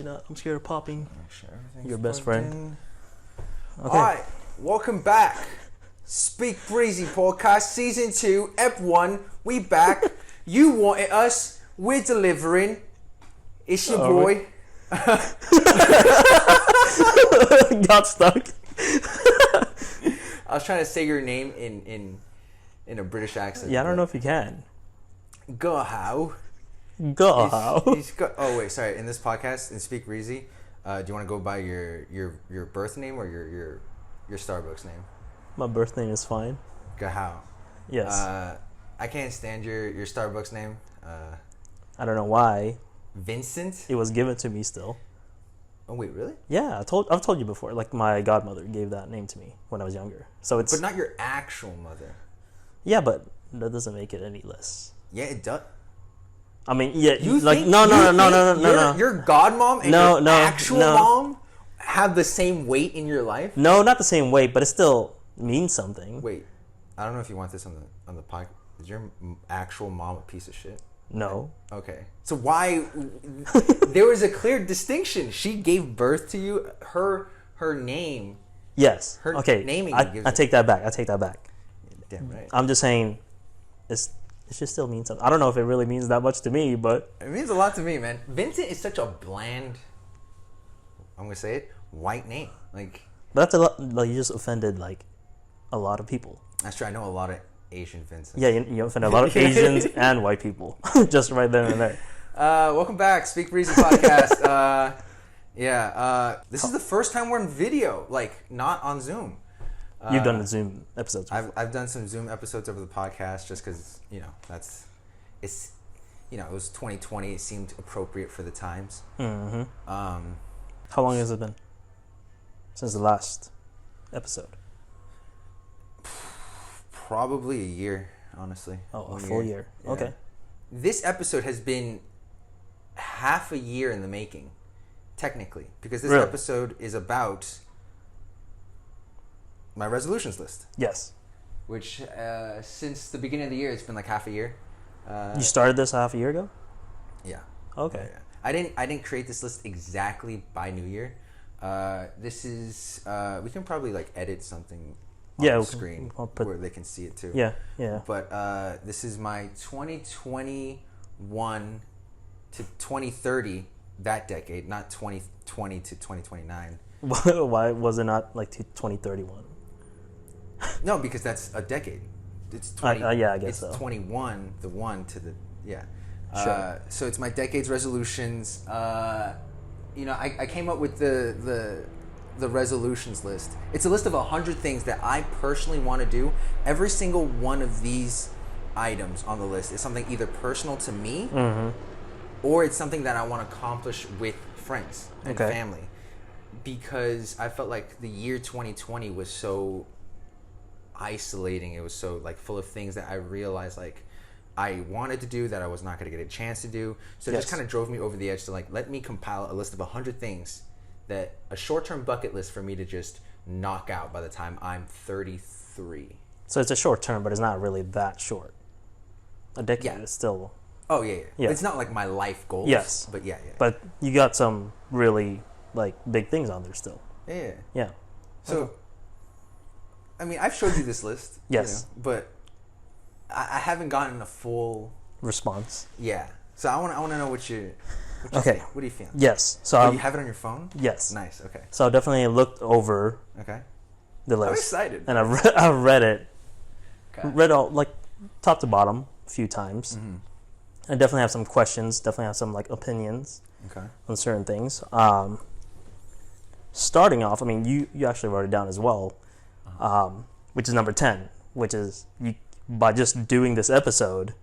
I'm scared of popping. Sure, your best friend. Okay. Alright, welcome back. Speak Breezy Podcast Season 2, Ep 1. We back. You wanted us. We're delivering. It's your boy. Got stuck. I was trying to say your name in a British accent. Yeah, I don't know if you can. Go how. Go. Oh wait, sorry. In this podcast, in Speak Breezy, do you want to go by your birth name or your Starbucks name? My birth name is fine. Go how. Yes. I can't stand your Starbucks name. I don't know why. Vincent. It was given to me still. Oh wait, really? Yeah, I've told you before. Like my godmother gave that name to me when I was younger. So it's. But not your actual mother. Yeah, but that doesn't make it any less. Yeah, it does. I mean, yeah, you like think, no. Your godmom and your actual mom have the same weight in your life? No, not the same weight, but it still means something. Wait, I don't know if you want this on the podcast. Is your actual mom a piece of shit? No. Okay, so why? There was a clear distinction. She gave birth to you. Her name. Yes. Her okay. Naming. I take that back. Damn right. I'm just saying, it should still mean something. I don't know if it really means that much to me, but it means a lot to me, man. Vincent is such a bland. I'm gonna say it. White name, like. But that's a lot. Like you just offended like a lot of people. That's true. I know a lot of Asian Vincent. Yeah, you offended a lot of Asians and white people just right then and there. Welcome back, Speak Breezy Podcast. This is the first time we're in video, like not on Zoom. You've done the Zoom episodes before. I've done some Zoom episodes over the podcast just because, it was 2020. It seemed appropriate for the times. Mm-hmm. How long has it been since the last episode? Probably a year, honestly. Oh, a full year. Yeah. Okay. This episode has been half a year in the making, technically, because this episode is about my resolutions list. Yes. Which, since the beginning of the year, it's been like half a year. You started this half a year ago? Yeah. Okay. Yeah. I didn't create this list exactly by New Year. This is we can probably like edit something on the screen where they can see it too. Yeah. But this is my 2021 to 2030, that decade, not 2020 to 2029. Why was it not like 2031? No, because that's a decade. It's 20. Yeah, I guess it's so. 21, the 1 to the Sure. So it's my decade's resolutions. I came up with the resolutions list. It's a list of 100 things that I personally want to do. Every single one of these items on the list is something either personal to me, or it's something that I want to accomplish with friends and family. Because I felt like the year 2020 was so isolating. It was so like full of things that I realized like I wanted to do that I was not going to get a chance to do. So it just kind of drove me over the edge to like, let me compile a list of 100 things that a short-term bucket list for me to just knock out by the time I'm 33. So it's a short term, but it's not really that short. A decade is still. Oh yeah. It's not like my life goals. Yes. But yeah. But you got some really like big things on there still. Yeah. So, I mean, I've showed you this list. Yes. But I haven't gotten a full response. Yeah. So I want to know what you okay. What are you feeling? Yes. So you have it on your phone? Yes. Nice. Okay. So I definitely looked over. Okay. The list. I'm excited. And I read it. Okay. Read all like top to bottom a few times. Mm-hmm. I definitely have some questions. Definitely have some like opinions. Okay. On certain things. Starting off, I mean, you actually wrote it down as well, which is number 10, which is by just doing this episode.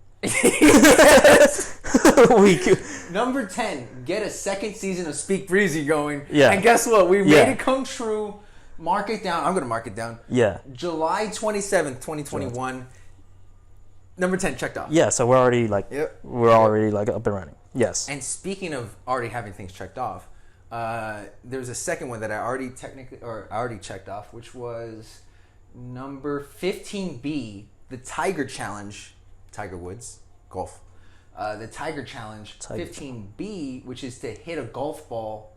Number 10, get a second season of Speak Breezy going. Yeah. And guess what? We made it come true. Mark it down. I'm going to mark it down. Yeah. July 27th, 2021. Number 10 checked off. Yeah, so we're already like already like up and running. Yes. And speaking of already having things checked off, there's a second one that I already checked off, which was number 15B, the Tiger Challenge, Tiger Woods, golf. the Tiger Challenge 15B, which is to hit a golf ball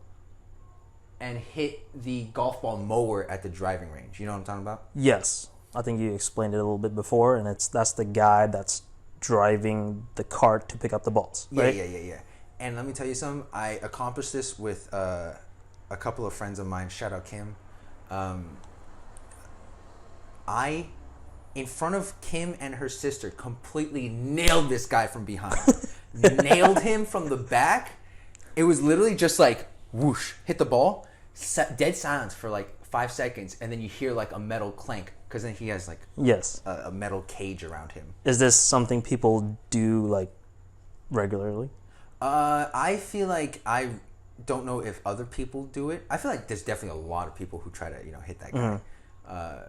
and hit the golf ball mower at the driving range. You know what I'm talking about? Yes. I think you explained it a little bit before, and that's the guy that's driving the cart to pick up the balls, right? Yeah. And let me tell you something. I accomplished this with a couple of friends of mine. Shout out Kim. I, in front of Kim and her sister, completely nailed this guy from behind. Nailed him from the back. It was literally just like, whoosh, hit the ball. Dead silence for like 5 seconds, and then you hear like a metal clank, because then he has like a metal cage around him. Is this something people do like regularly? I feel like I don't know if other people do it. I feel like there's definitely a lot of people who try to hit that guy.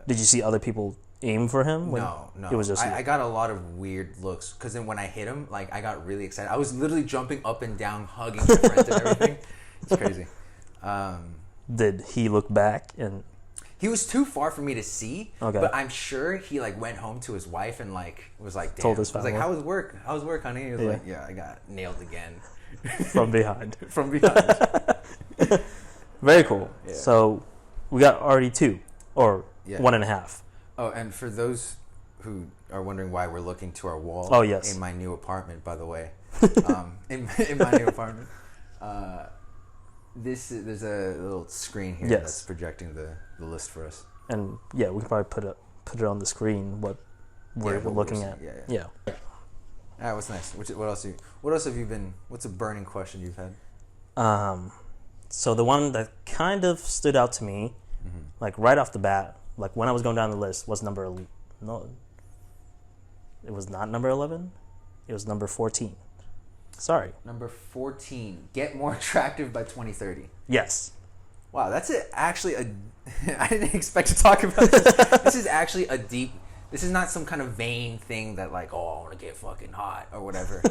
Did you see other people aim for him? No. It was just I got a lot of weird looks, because then when I hit him, like I got really excited. I was literally jumping up and down, hugging my friends and everything. It's crazy. Did he look back? And he was too far for me to see. Okay. But I'm sure he like went home to his wife and like was like, damn. Told his I was like, family. how was work? How was work, honey? He was like, yeah, I got nailed again. From behind. From behind. Very cool. Yeah. So we got already 2 or 1.5. Oh, and for those who are wondering why we're looking to our wall. Oh, yes. In my new apartment, by the way. In my new apartment. There's a little screen here that's projecting the list for us. And yeah, we can probably put it on the screen what we're looking at. Yeah. All right, what's next? What else have you been? What's a burning question you've had? So the one that kind of stood out to me, like right off the bat, like when I was going down the list, was it was not number 11. It was number 14. Sorry. Number 14. Get more attractive by 2030. Yes. Wow, that's actually a. I didn't expect to talk about this. This is actually a deep. This is not some kind of vain thing that like, oh, I want to get fucking hot or whatever.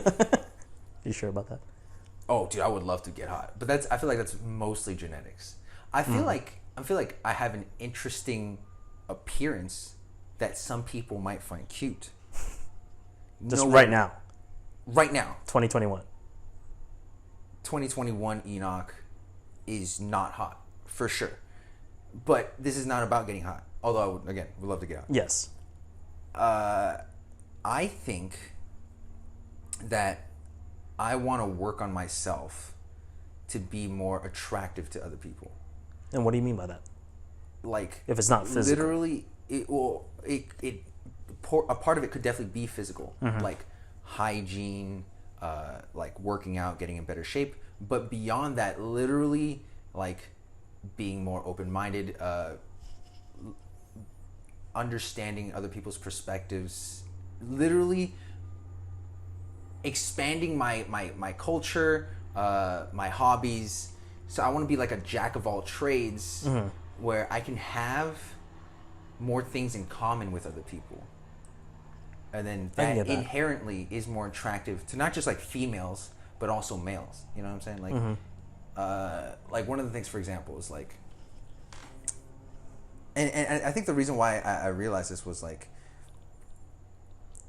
You sure about that? Oh, dude, I would love to get hot, but I feel like that's mostly genetics. I feel like I have an interesting appearance that some people might find cute. Just right now. Right now. 2021. 2021 Enoch is not hot, for sure. But this is not about getting hot. Although, would love to get hot. Yes. I think that I want to work on myself to be more attractive to other people. And what do you mean by that? Like, if it's not physical. Literally, a part of it could definitely be physical. Like hygiene, like working out, getting in better shape. But beyond that, literally, like being more open-minded, understanding other people's perspectives, literally expanding my culture, my hobbies. So I want to be like a jack of all trades, where I can have more things in common with other people. And then that inherently is more attractive to not just like females, but also males. You know what I'm saying? Like one of the things, for example, is like, and I think the reason why I realized this was like,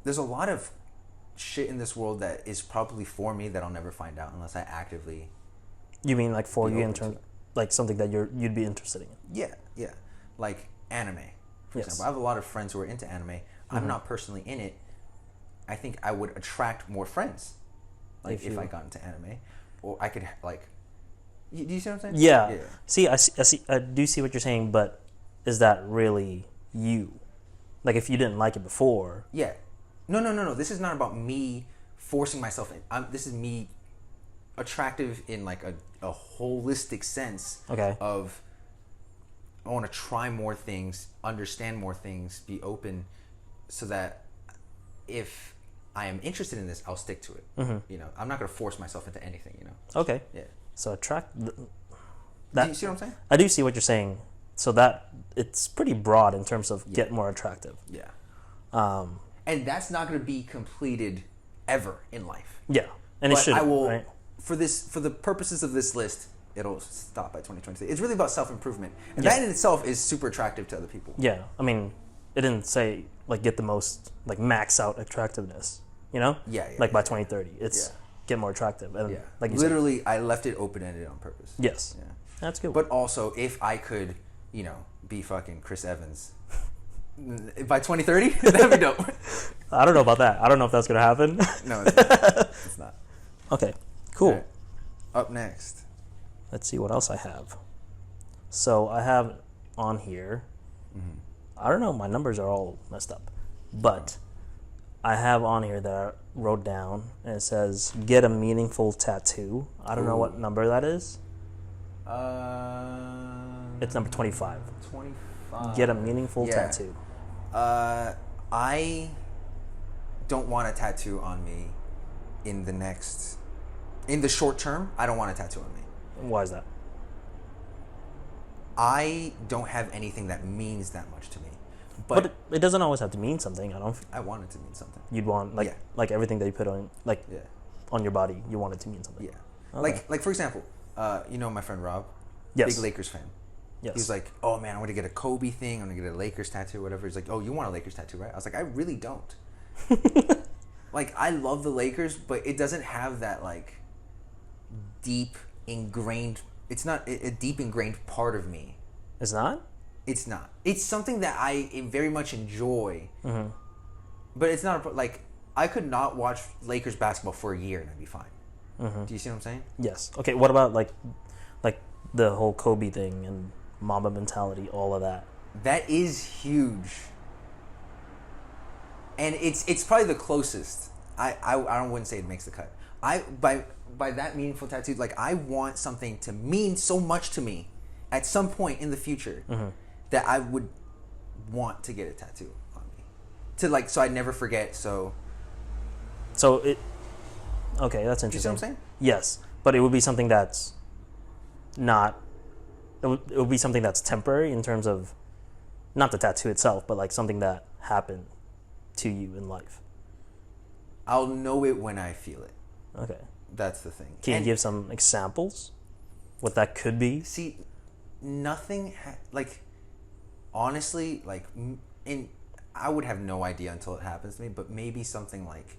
there's a lot of shit in this world that is probably for me that I'll never find out unless I actively. You mean like for you in terms, like something that you'd be interested in? Yeah, like anime, for example. I have a lot of friends who are into anime. I'm not personally in it. I think I would attract more friends, like if I got into anime, or I could like. Do you see what I'm saying? Yeah. See, I see. I do see what you're saying, but is that really you? Like, if you didn't like it before. Yeah. No. This is not about me forcing myself in. This is me attractive in like a holistic sense. Okay. Of I want to try more things, understand more things, be open, so that if I am interested in this, I'll stick to it. You know, I'm not going to force myself into anything. You know. Okay. Yeah. So do you see what I'm saying? I do see what you're saying. So that it's pretty broad in terms of get more attractive. Yeah. And that's not going to be completed ever in life. Yeah, and it should. I will, right? for the purposes of this list, it'll stop by 2023. It's really about self-improvement, and that in itself is super attractive to other people. Yeah, I mean, it didn't say like get the most like max out attractiveness. You know? Yeah. Like by 2030, it's get more attractive. And like you literally, said, I left it open-ended on purpose. Yes. Yeah. That's good. But also, if I could, be fucking Chris Evans by 2030, that'd be dope. I don't know about that. I don't know if that's gonna happen. No, it's not. It's not. Okay. Cool. Right. Up next. Let's see what else I have. So I have on here. I don't know. My numbers are all messed up, but I have on here that I wrote down, and it says get a meaningful tattoo. I don't know what number that is. It's number 25. 25. Get a meaningful tattoo. I don't want a tattoo on me in the short term. I don't want a tattoo on me. Why is that? I don't have anything that means that much to me. But it doesn't always have to mean something. I want it to mean something. You'd want like everything that you put on on your body. You want it to mean something. Yeah. Okay. Like for example, my friend Rob, yes, big Lakers fan. Yes. He was like, "Oh man, I want to get a Kobe thing. I'm gonna get a Lakers tattoo, whatever." He's like, "Oh, you want a Lakers tattoo, right?" I was like, "I really don't." Like, I love the Lakers, but it doesn't have that like deep ingrained. It's not a deep ingrained part of me. It's not. It's not. It's something that I very much enjoy. Mm-hmm. But it's not like I could not watch Lakers basketball for a year and I'd be fine. Mm-hmm. Do you see what I'm saying? Yes. Okay. What about like the whole Kobe thing and Mamba mentality, all of that? That is huge, and it's probably the closest. I wouldn't say it makes the cut. By that meaningful tattoo, like I want something to mean so much to me at some point in the future that I would want to get a tattoo on me so I never forget. So it. Okay, that's interesting. You see what I'm saying? Yes, but it would be something that's not. It would be something that's temporary in terms of, not the tattoo itself, but like something that happened to you in life. I'll know it when I feel it. Okay. That's the thing. Can you give some examples? What that could be? See, nothing honestly, I would have no idea until it happens to me, but maybe something like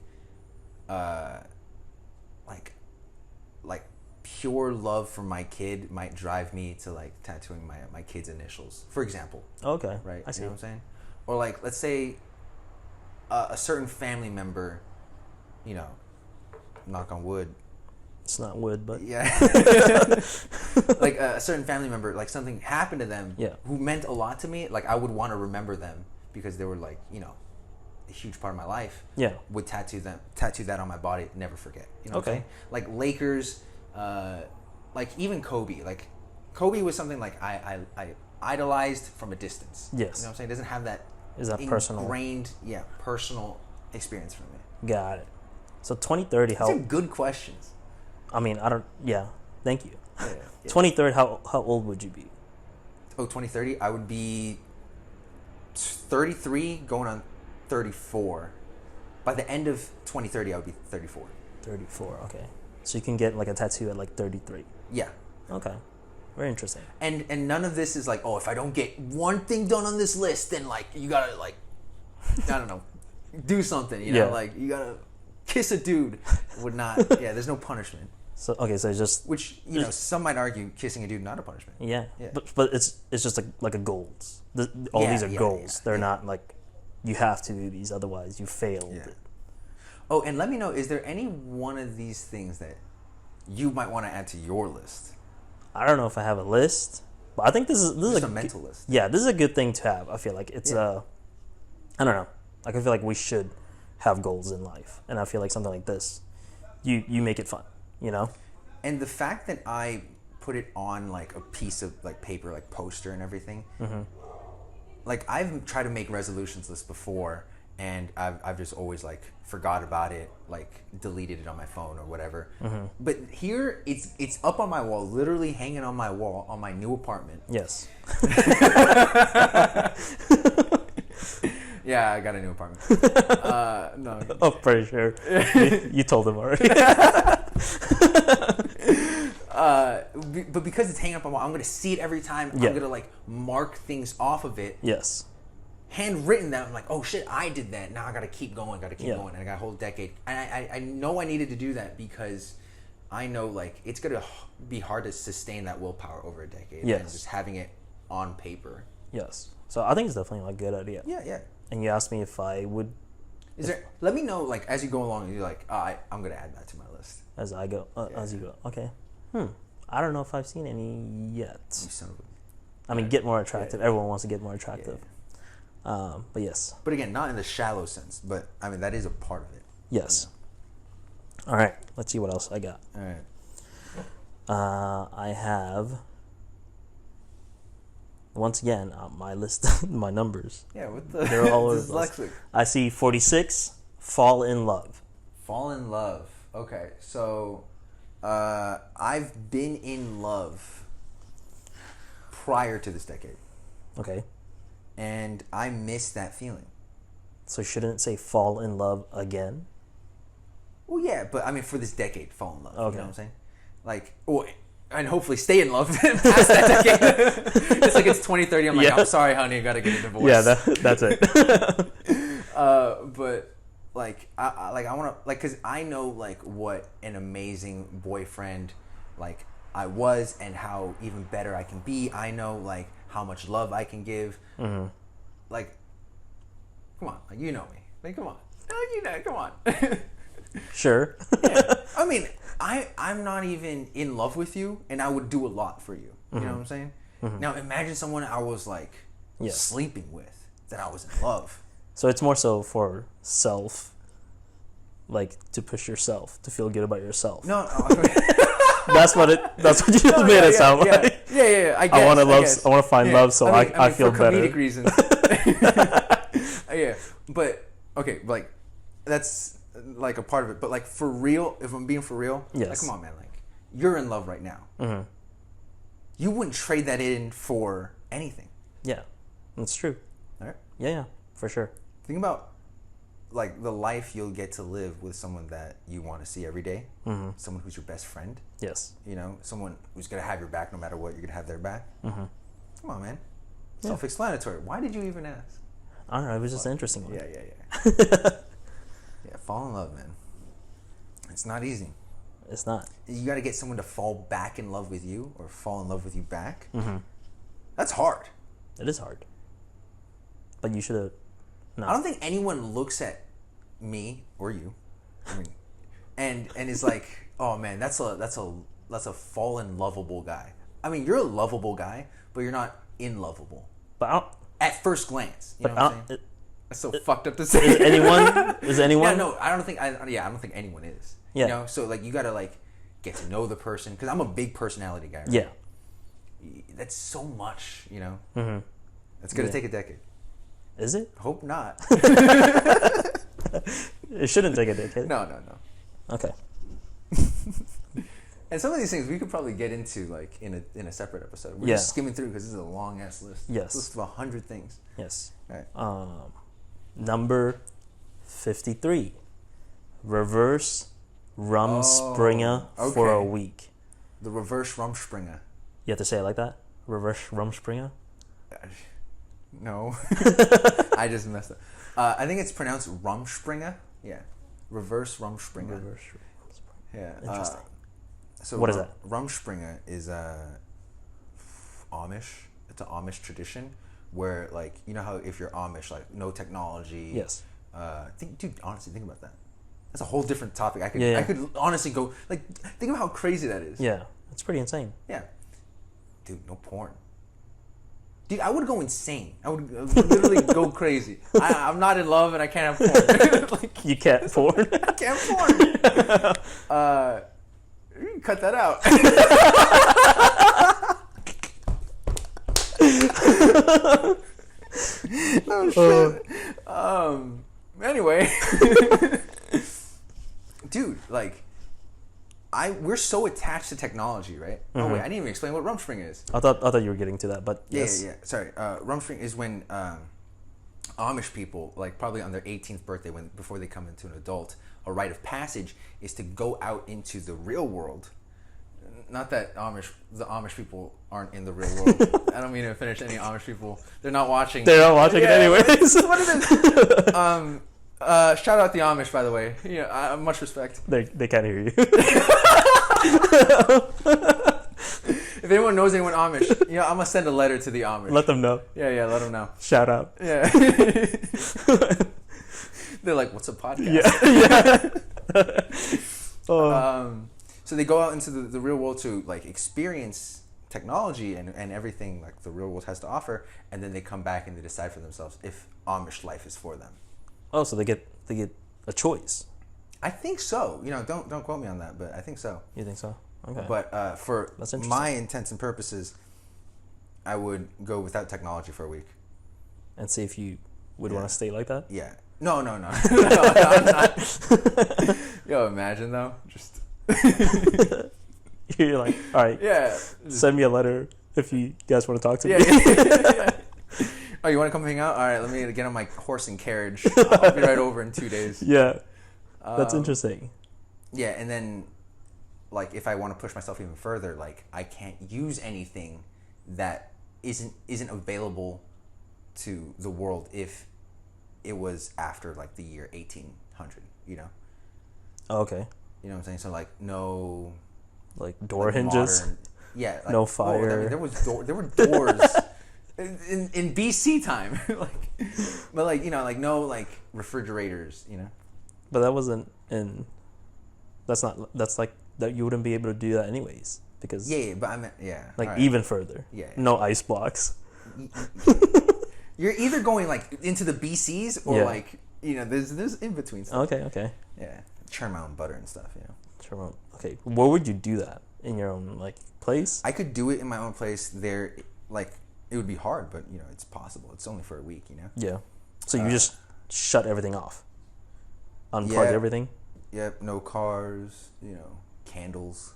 pure love for my kid might drive me to like tattooing my kid's initials, for example. Okay. Right. I see. You know what I'm saying? Or like, let's say a certain family member, knock on wood. It's not wood, but yeah. Like a certain family member, like something happened to them who meant a lot to me. Like I would want to remember them because they were like, a huge part of my life. Yeah. Would tattoo that on my body, never forget. You know what I'm saying? Like Lakers, like even Kobe. Like Kobe was something like I idolized from a distance. Yes. You know what I'm saying? It doesn't have that personal personal experience from me. Got it. So 2030, These are good questions. I mean, I don't. Yeah. Thank you. Yeah. 2030. How old would you be? Oh, 2030, I would be 33, going on 34. By the end of 2030, I would be 34. 34. Okay. So you can get like a tattoo at like 33. Yeah. Okay. Very interesting. And none of this is like, oh, if I don't get one thing done on this list, then like you gotta like, I don't know, do something. Like you gotta kiss a dude. Would not. Yeah. There's no punishment. So it's just which some might argue kissing a dude not a punishment. Yeah. But it's just like a goals. All these are goals. They're not like you have to do these, otherwise you failed. Yeah. Oh, and let me know, is there any one of these things that you might want to add to your list? I don't know if I have a list, but I think this is a mental list. Yeah, this is a good thing to have. I feel like it's I don't know. Like I feel like we should have goals in life, and I feel like something like this, you make it fun, And the fact that I put it on like a piece of like paper, like poster and everything, like I've tried to make resolutions lists before, and I've just always like forgot about it, like deleted it on my phone or whatever. But here it's up on my wall, literally hanging on my wall on my new apartment. Yes. Yeah, I got a new apartment. No. Oh, pretty sure. You told him already. But because it's hanging up on my wall, I'm gonna see it every time. I'm gonna like mark things off of it. Yes. handwritten that I'm like, oh shit, I did that. Now I gotta keep going, going, and I got a whole decade. And I know I needed to do that because I know like it's gonna be hard to sustain that willpower over a decade. Yes. And just having it on paper. Yes. So I think it's definitely like a good idea. Yeah, yeah. And you asked me if I would. Let me know like as you go along. You're like, I'm gonna add that to my list as I go. As you go. Okay. I don't know if I've seen any yet. You son of a... I mean, get more attractive. Yeah. Everyone wants to get more attractive. Yeah. But yes. But again, not in the shallow sense. But I mean, that is a part of it. Yes. Yeah. All right. Let's see what else I got. All right. I have. Once again, my list, my numbers. Yeah, what the? They're all over the place. I see 46. Fall in love. Fall in love. Okay, so I've been in love prior to this decade. Okay. And I miss that feeling. So shouldn't it say fall in love again? Well, yeah, but I mean for this decade, fall in love. Okay. You know what I'm saying? Like, and hopefully stay in love past that decade. It's like it's 2030. I'm like, I'm sorry, honey, I gotta get a divorce. Yeah, that's it. But like, I want to like, cause I know like what an amazing boyfriend like I was, and how even better I can be. I know like how much love I can give. Mm-hmm. Like, come on, like you know me. Like, come on, come on. Sure. Yeah. I mean, I'm not even in love with you, and I would do a lot for you. You know what I'm saying? Mm-hmm. Now imagine someone I was like sleeping with, that I was in love. So it's more so for self, like to push yourself, to feel good about yourself. No. That's what you just made it sound like. Yeah. I guess, I want to love. I want to find love, so I feel for better. Comedic reasons. Yeah, but okay, like that's like a part of it. But like for real, if I'm being for real, like, come on, man, like you're in love right now. Mm-hmm. You wouldn't trade that in for anything. Yeah, that's true. All right. Yeah, for sure. Think about like the life you'll get to live with someone that you want to see every day. Mm-hmm. Someone who's your best friend. Yes. You know, someone who's gonna have your back no matter what. You're gonna have their back. Mm-hmm. Come on, man. Yeah. Self-explanatory. Why did you even ask? I don't know. It was just an interesting one. Yeah. Yeah, fall in love, man. It's not easy. It's not. You got to get someone to fall back in love with you, or fall in love with you back. Mm-hmm. That's hard. It is hard. But you should have. No. I don't think anyone looks at me or you, I mean, and is like, oh man, that's a fallen lovable guy. I mean, you're a lovable guy, but you're not in lovable. But at first glance, you know what I'm saying? That's so fucked up to say. Is anyone? Yeah, no, I don't think think anyone is. Yeah. You know, so like you gotta like get to know the person, because I'm a big personality guy. Right? Yeah. That's so much, you know. Mm-hmm. It's gonna take a decade. Is it? Hope not. It shouldn't take a decade. No. Okay. And some of these things we could probably get into like in a separate episode. We're just skimming through because this is a long ass list. Yes. It's a list of 100 things. Yes. All right. Number 53. Reverse Rumspringa for a week. The reverse Rumspringa. You have to say it like that? Reverse Rumspringa? No. I just messed up. I think it's pronounced Rumspringa. Yeah. Reverse Rumspringa. Reverse Rumspringa. Yeah. Interesting. So what is that? Rumspringa is Amish. It's an Amish tradition where, like, you know how if you're Amish, like, no technology. Yes. Honestly, think about that. That's a whole different topic. I could honestly go, like, think of how crazy that is. Yeah. It's pretty insane. Yeah. Dude, no porn. Dude, I would go insane. I would literally go crazy. I'm not in love and I can't have porn. Like, you can't porn? I can't porn. You can cut that out. Oh shit. Anyway. Dude, like, we're so attached to technology, right? Mm-hmm. Oh wait, I didn't even explain what Rumspringa is. I thought you were getting to that, but yes. Yeah. Sorry. Rumspringa is when Amish people, like probably on their 18th birthday, before they come into an adult, a rite of passage is to go out into the real world, Not that the Amish people aren't in the real world. I don't mean to offend any Amish people. They're not watching. They're not watching it anyways. What it is. Shout out the Amish, by the way. Yeah, much respect. They can't hear you. If anyone knows anyone Amish, I'm gonna send a letter to the Amish. Let them know. Yeah, let them know. Shout out. Yeah. They're like, "What's a podcast?" Yeah. So they go out into the real world to like experience technology and everything like the real world has to offer, and then they come back and they decide for themselves if Amish life is for them. Oh, so they get a choice. I think so. Don't quote me on that, but I think so. You think so? Okay. But for That's interesting. my intents and purposes, I would go without technology for a week. And see if you would want to stay like that? Yeah. No, I'm not. Yo, imagine though. Just You're like, all right, yeah. send me a letter if you guys want to talk to me. Yeah. Oh, you want to come hang out? All right, let me get on my horse and carriage. I'll be right over in 2 days. Yeah. That's interesting. Yeah, and then like if I want to push myself even further, like I can't use anything that isn't available to the world if it was after like the year 1800, Oh, okay. You know what I'm saying? So like no Like door like, hinges. modern, yeah, like, No fire. there were doors in BC time. But like like no like refrigerators, But that wasn't in. That's like that. You wouldn't be able to do that anyways because but I meant like right. even further. Yeah. No ice blocks. You're either going like into the BCs or Yeah. like there's in between stuff. Okay. Yeah, churn my own butter and stuff. Sure. Okay. Where would you do that? In your own like place? I could do it in my own place. There, like it would be hard, but it's possible. It's only for a week. Yeah. So you just shut everything off. Unplug everything. Yep. No cars. Candles.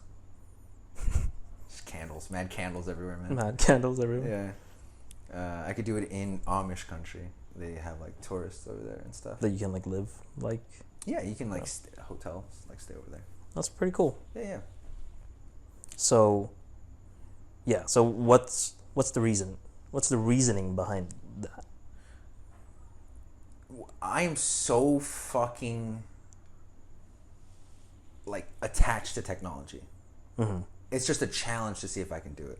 Just candles. Mad candles everywhere, man. Mad candles everywhere. Yeah. I could do it in Amish country. They have like tourists over there and stuff. That you can like live like. Yeah, you can like hotels, like stay over there. That's pretty cool. Yeah. So. Yeah. So what's the reason? What's the reasoning behind that? I am so fucking like attached to technology. Mm-hmm. It's just a challenge to see if I can do it.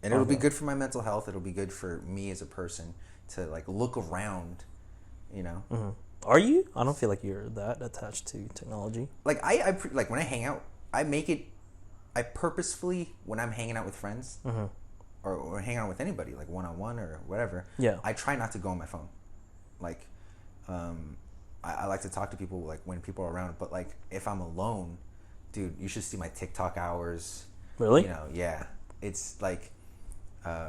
And it'll be good for my mental health. It'll be good for me as a person to like look around, Mm-hmm. Are you? I don't feel like you're that attached to technology. Like I like when I hang out, I purposefully when I'm hanging out with friends Mm-hmm. or hanging out with anybody like one-on-one or whatever. Yeah. I try not to go on my phone. Like, I like to talk to people like when people are around. But like if I'm alone, dude, you should see my TikTok hours. Really? Yeah. It's like.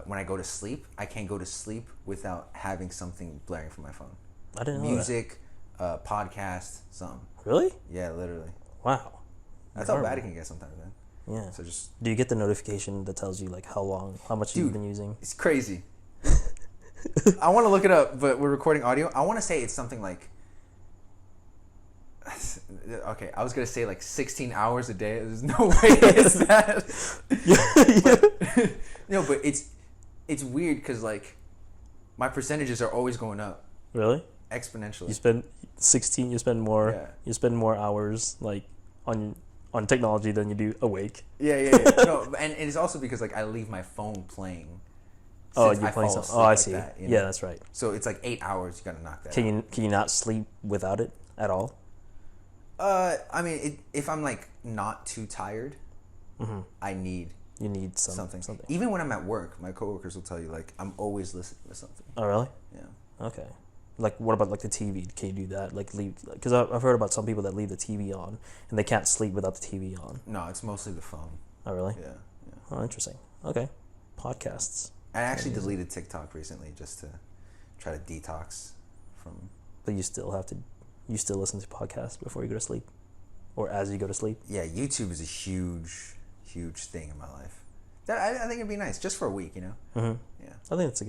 When I go to sleep, I can't go to sleep without having something blaring from my phone. I didn't know Music, podcast, something. Really? Yeah, literally. Wow. That's how bad it can get sometimes, man. Yeah. So just Do you get the notification that tells you like how much you've been using? it's crazy. I want to look it up, but we're recording audio. I want to say it's something like. Okay, I was gonna say like 16 hours a day. There's no way it's that. Yeah. But it's weird because like my percentages are always going up Really? exponentially. You spend 16. You spend more. Yeah. You spend more hours like on technology than you do awake. Yeah. No, and it's also because like I leave my phone playing. Oh, since you're I playing fall something. Oh, I asleep see. like that, Yeah, that's right. So it's like 8 hours. You gotta knock that. Can you not sleep without it at all? I mean, if I'm like not too tired, Mm-hmm. I need You need something. Something. Even when I'm at work, my coworkers will tell you like I'm always listening to something. Oh, really? Yeah. Okay. Like, what about like the TV? Can you do that? Like, leave? Because I've heard about some people that leave the TV on and they can't sleep without the TV on. No, it's mostly the phone. Oh, really? Yeah. Oh, interesting. Okay. Podcasts. I actually deleted TikTok recently just to try to detox from. But you still listen to podcasts before you go to sleep, or as you go to sleep. Yeah, YouTube is a huge thing in my life. I think it'd be nice just for a week, Mm-hmm. Yeah. I think it's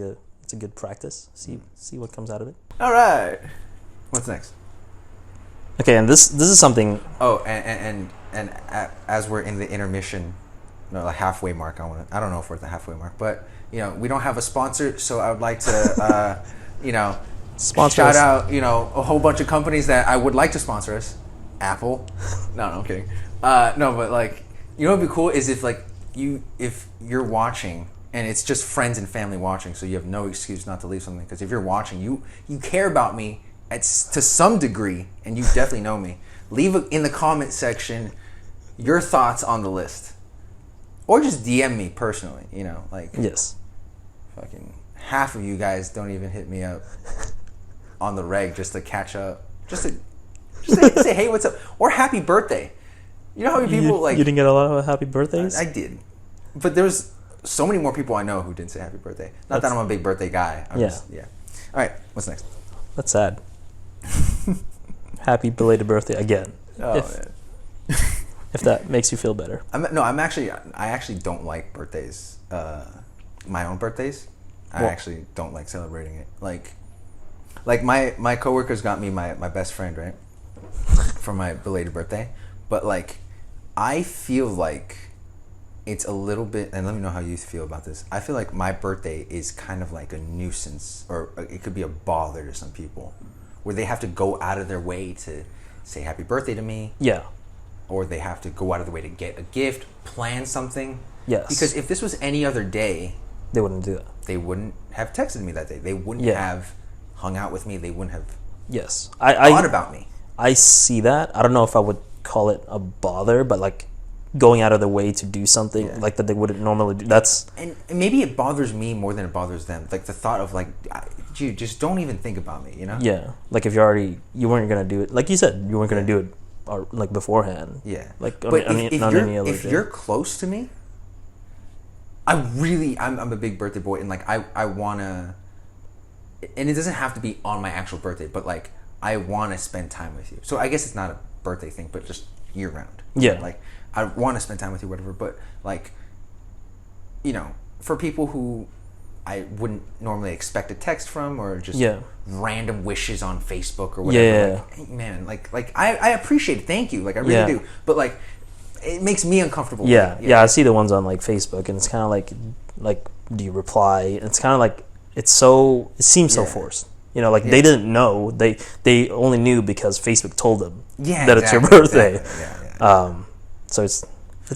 a good practice. See what comes out of it. All right. What's next? Okay, and this is something. Oh, and as we're in the intermission, a halfway mark. I don't know if we're at the halfway mark, but we don't have a sponsor, so I would like to Sponsor shout us. out a whole bunch of companies that I would like to sponsor us. Apple. No, I'm kidding. No, but like what'd be cool is if you're watching and it's just friends and family watching, so you have no excuse not to leave something, because if you're watching, you care about me to some degree, and you definitely know me. Leave in the comment section your thoughts on the list, or just DM me personally. Yes. Fucking half of you guys don't even hit me up on the reg just to catch up, just to say hey, what's up, or happy birthday. You know how many people you didn't get a lot of happy birthdays? I did, but there's so many more people I know who didn't say happy birthday. Not that I'm a big birthday guy. All right, what's next? That's sad. Happy belated birthday again. Oh, if that makes you feel better. I actually don't like birthdays. My own birthdays. I actually don't like celebrating it. Like my coworkers got me my best friend, right, for my belated birthday, but like I feel like it's a little bit, and let me know how you feel about this. I feel like my birthday is kind of like a nuisance, or it could be a bother to some people, where they have to go out of their way to say happy birthday to me. Yeah. Or they have to go out of the way to get a gift, plan something. Yes. Because if this was any other day, they wouldn't do that. They wouldn't have texted me that day. They wouldn't have hung out with me. They wouldn't have thought about me. I see that. I don't know if I would call it a bother, but like going out of the way to do something like that they wouldn't normally do. And maybe it bothers me more than it bothers them. Like the thought of like, dude, just don't even think about me, Yeah. Like if you weren't going to do it. Like you said, you weren't going to do it like beforehand. Yeah. Like if you're close to me, I'm a big birthday boy, and like I wanna, and it doesn't have to be on my actual birthday, but like I wanna spend time with you. So I guess it's not a birthday thing, but just year round. Yeah. Like I wanna spend time with you, whatever. But like, for people who I wouldn't normally expect a text from, or just random wishes on Facebook or whatever. Yeah. Like, hey, man, like I appreciate it. Thank you. Like I really do. But like, it makes me uncomfortable. Yeah. I see the ones on like Facebook, and it's kind of like do you reply? It's kind of like it seems so forced. They didn't know. They only knew because Facebook told them that it's your birthday. Exactly. Yeah. So it's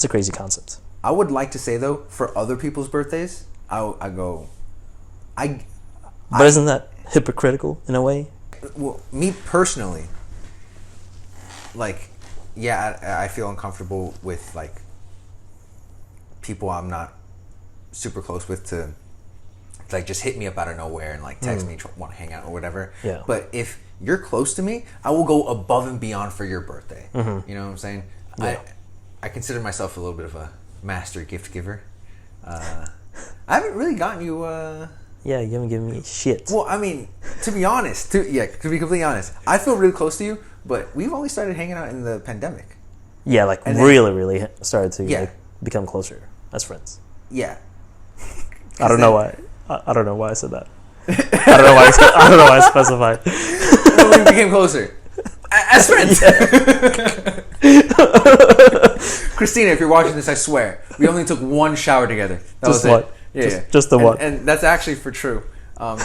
a crazy concept. I would like to say though, for other people's birthdays, But isn't that hypocritical in a way? Well, me personally, like, I feel uncomfortable with like people I'm not super close with to like just hit me up out of nowhere and like text me, want to hang out or whatever. Yeah. But if you're close to me, I will go above and beyond for your birthday. Mm-hmm. You know what I'm saying? Yeah. I consider myself a little bit of a master gift giver. I haven't really gotten you. Yeah, you haven't given me shit. Well, I mean, to be honest, to be completely honest, I feel really close to you, but we've only started hanging out in the pandemic. Yeah, like and really started to like become closer as friends. Yeah. I don't know why. I don't know why I said that. I don't know why I specified. We became closer as friends. Christina, if you're watching this, I swear we only took one shower together. That just was what? It. Yeah, just the one. And that's actually for true. Oh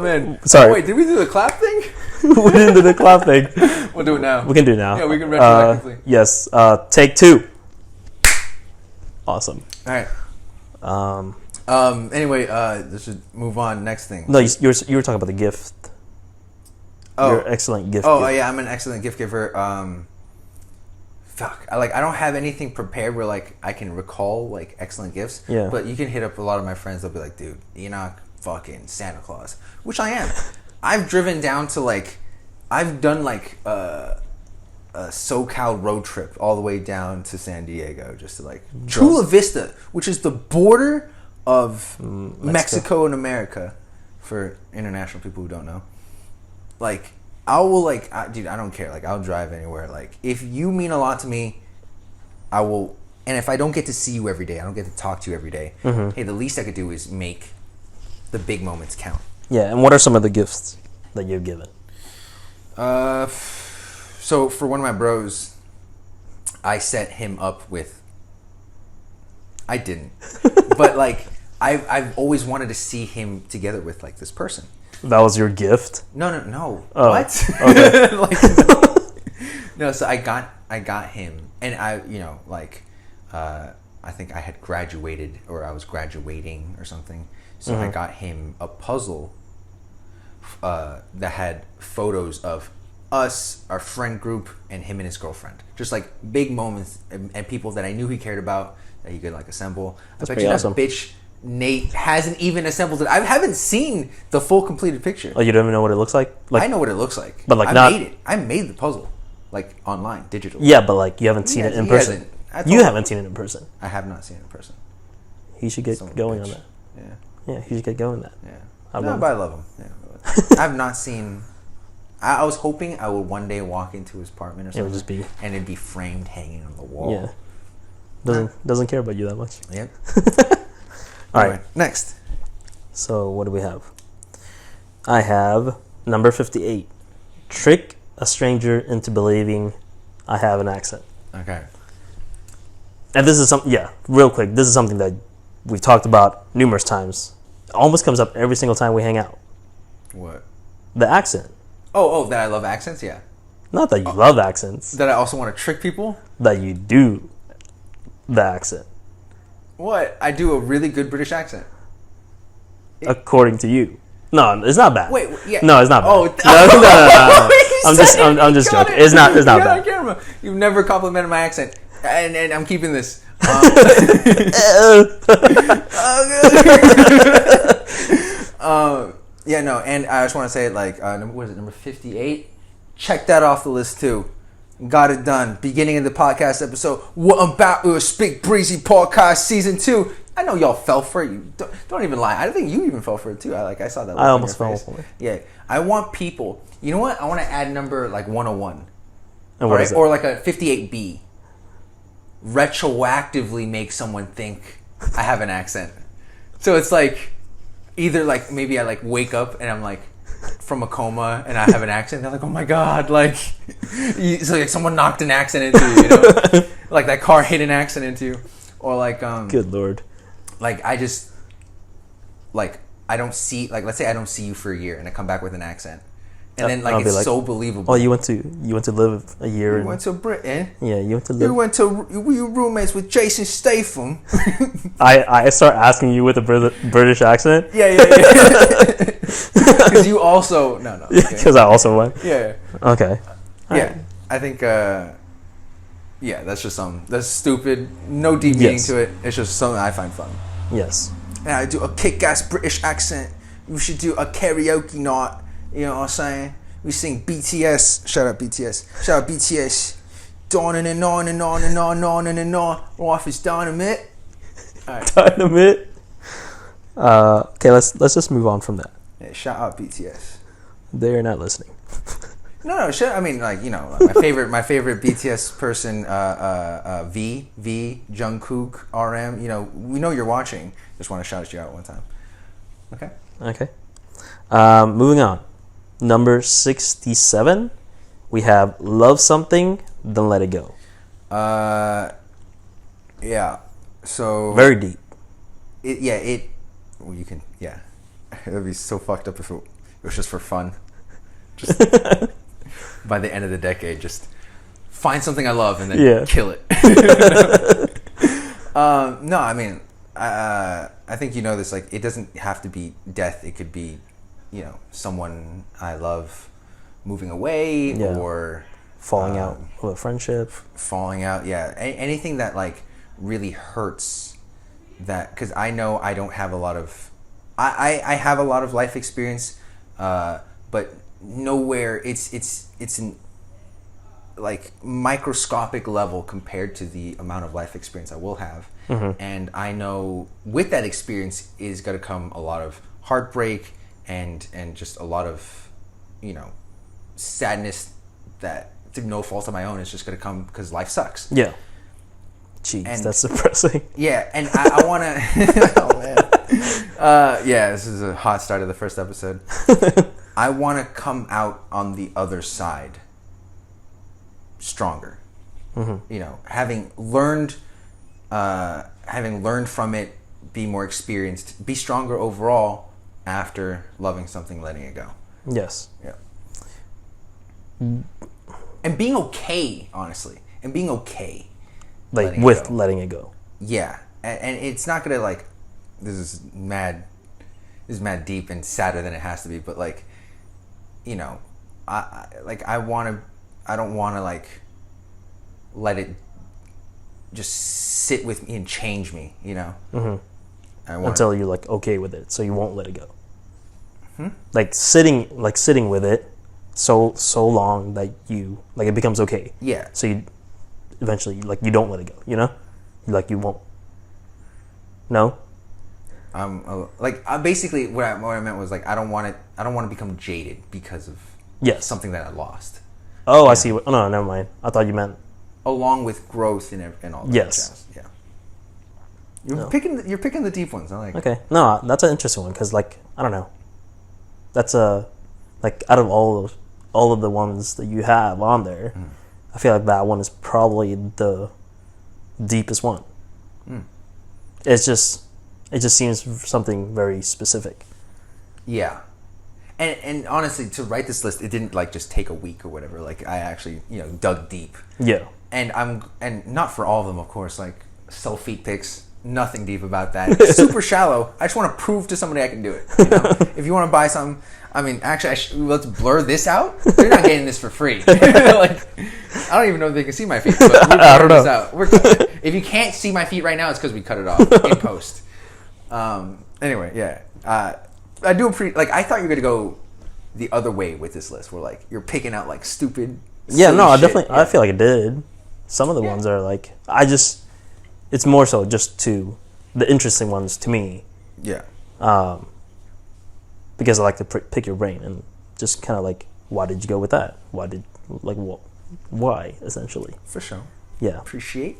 man! Sorry. Oh, wait, did we do the clap thing? We didn't do the clap thing. We'll do it now. We can do it now. Yeah, we can retroactively. Yes. Take 2. Awesome. All right. Anyway, let's just move on. Next thing. No, you were talking about the gift. Oh, you're an excellent gift. Oh, yeah, I'm an excellent gift giver. I don't have anything prepared where like I can recall like excellent gifts. Yeah. But you can hit up a lot of my friends. They'll be like, dude, you're not fucking Santa Claus, which I am. I've driven down to like, I've done like a SoCal road trip all the way down to San Diego just to like Chula Vista, which is the border of Mexico and America, for international people who don't know. Like, I will dude, I don't care. Like, I'll drive anywhere. Like, if you mean a lot to me, I will. And if I don't get to see you every day, I don't get to talk to you every day. Mm-hmm. Hey, the least I could do is make the big moments count. Yeah, and what are some of the gifts that you've given? So for one of my bros, I set him up with. I didn't, but like I've always wanted to see him together with like this person. That was your gift? No. Oh, what? Okay. No. So I got him, and I think I had graduated, or I was graduating or something. So I got him a puzzle that had photos of us, our friend group, and him and his girlfriend. Just like big moments and people that I knew he cared about that he could like assemble. That's I bet pretty you awesome. that bitch Nate hasn't even assembled it. I haven't seen the full completed picture. Oh, you don't even know what it looks like? I know what it looks like. But, like, I made it. I made the puzzle. Like online, digitally. Yeah, but like you haven't seen it in person. You haven't seen it in person. I have not seen it in person. He should get going on that. Yeah. Yeah, he should get going on that. Yeah. I But I love him. Yeah. I've not seen. I was hoping I would one day walk into his apartment or something. It would just be, and it'd be framed hanging on the wall. Yeah. Doesn't care about you that much. Yep. All right. Next. So what do we have? I have number 58. Trick a stranger into believing I have an accent. Okay. And this is something. Yeah, real quick. This is something that we've talked about numerous times. It almost comes up every single time we hang out. What? The accent. Oh, that I love accents. Yeah. Not that you love accents. That I also want to trick people. That you do the accent. What? I do a really good British accent. According to you. No, it's not bad. Wait, yeah. No, it's not bad. Oh, no. I'm just joking. It's not bad. Camera. You've never complimented my accent, and I'm keeping this. Yeah, no, and I just want to say, like, what is it, number 58? Check that off the list too. Got it done. Beginning of the podcast episode. What about a Speak Breezy podcast season 2? I know y'all fell for it. You don't even lie. I think you even fell for it too. I saw that. I almost fell for it. Yeah, I want people. You know what? I want to add number like 101. And what is it? Or like a 58B. Retroactively make someone think I have an accent. So it's like either like maybe I like wake up and I'm like from a coma and I have an accent. They're like, oh my god, like so like someone knocked an accent into you, you know, like that car hit an accent into you, or like good lord, like I just like I don't see, like let's say I don't see you for a year and I come back with an accent. And then like it's like, so believable. Oh, you went to live a year. You went to Britain. Yeah, you went to live. Were you roommates with Jason Statham? I start asking you with a British accent. Yeah. Because you also no. Because I also went. Yeah. Okay. Yeah, right. I think. Yeah, that's just that's stupid. No deep meaning to it. It's just something I find fun. Yes. And I do a kick-ass British accent. We should do a karaoke night. You know what I'm saying? We sing BTS. Shout out BTS. Shout out BTS. Dawning and on and on and on and on and on. Life is dynamite. Right. Dynamite. Okay, let's just move on from that. Yeah, shout out BTS. They're not listening. No. I mean, like, you know, my favorite BTS person, V Jungkook RM. You know, we know you're watching. Just want to shout you out one time. Okay. Moving on. Number 67, we have love something, then let it go. Yeah. So very deep. Well, you can. Yeah. It'd be so fucked up if it was just for fun. Just by the end of the decade, just find something I love and then kill it. No, I mean, I think you know this. Like, it doesn't have to be death. It could be, you know, someone I love moving away or falling out of a friendship. Falling out, yeah. Anything that like really hurts. That, because I know I don't have a lot of, I have a lot of life experience, but nowhere it's an like microscopic level compared to the amount of life experience I will have. Mm-hmm. And I know with that experience is going to come a lot of heartbreak and just a lot of, you know, sadness that through no fault of my own is just going to come because life sucks. Yeah. Jeez, and that's depressing. Yeah, and I want to... oh, man. Yeah, this is a hot start of the first episode. I want to come out on the other side. stronger. You know, having learned from it, be more experienced, be stronger overall after loving something, letting it go. Yes. Yeah. And being okay, honestly, and being okay, like letting it go. Yeah, and it's not gonna like. This is mad deep and sadder than it has to be, but like, you know, I don't want to like let it just sit with me and change me, you know. Until you're like okay with it, so you won't let it go. Like sitting with it so long that you like it becomes okay. Yeah. So you eventually like you don't let it go, you know, like you won't. No. Basically what I meant was like I don't want to become jaded because of something that I lost. Oh, I see. No, never mind. I thought you meant along with growth and all that. Yes. Jazz. Yeah. You're picking the deep ones. I like. Okay. No, that's an interesting one because like I don't know. That's like out of all of the ones that you have on there, I feel like that one is probably the deepest one. It just seems something very specific. Yeah. And honestly, to write this list, it didn't like just take a week or whatever. Like I actually, dug deep. Yeah. And not for all of them, of course. Like self feet pics, nothing deep about that. Super shallow. I just want to prove to somebody I can do it. If you want to buy something, I mean, actually, let's blur this out. They're not getting this for free. Like, I don't even know if they can see my feet. But we're blurring this out. If you can't see my feet right now, it's because we cut it off in post. Anyway, yeah. I do appreciate. Like, I thought you were gonna go the other way with this list, where like you're picking out like stupid. Yeah, no, I definitely. Yeah. I feel like it did. Some of the ones are like it's more so just to the interesting ones to me. Yeah. Because I like to pick your brain and just kind of like, why did you go with that? Why essentially? For sure. Yeah. Appreciate.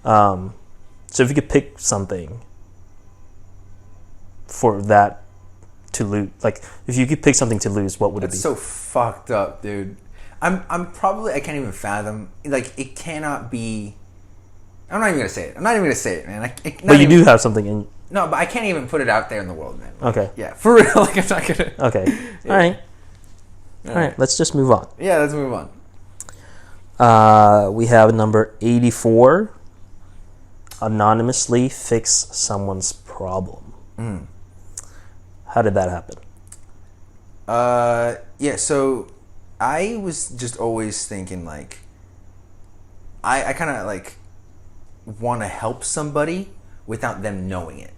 So if you could pick something for that to lose, like if you could pick something to lose, what would it be? It's so fucked up, dude. I'm probably, I can't even fathom. Like it cannot be. I'm not even gonna say it. Man. But you do have something in. No, but I can't even put it out there in the world, man. Like, okay. Yeah, for real. Like I'm not gonna. Okay. Yeah. All right. Let's just move on. Yeah, let's move on. We have number 84. Anonymously fix someone's problem. How did that happen? Yeah, so I was just always thinking like I kind of like want to help somebody without them knowing it.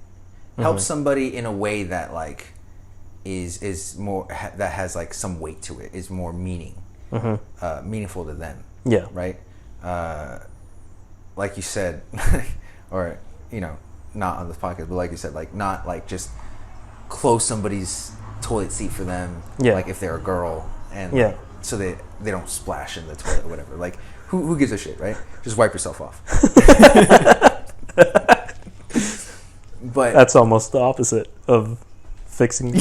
Help somebody in a way that like is more that has like some weight to it, is more meaningful to them. Yeah. Right? Like you said, or not on this podcast, but like you said, like not like just close somebody's toilet seat for them, like if they're a girl, and like, so they don't splash in the toilet or whatever. Like who gives a shit, right? Just wipe yourself off. But that's almost the opposite of fixing.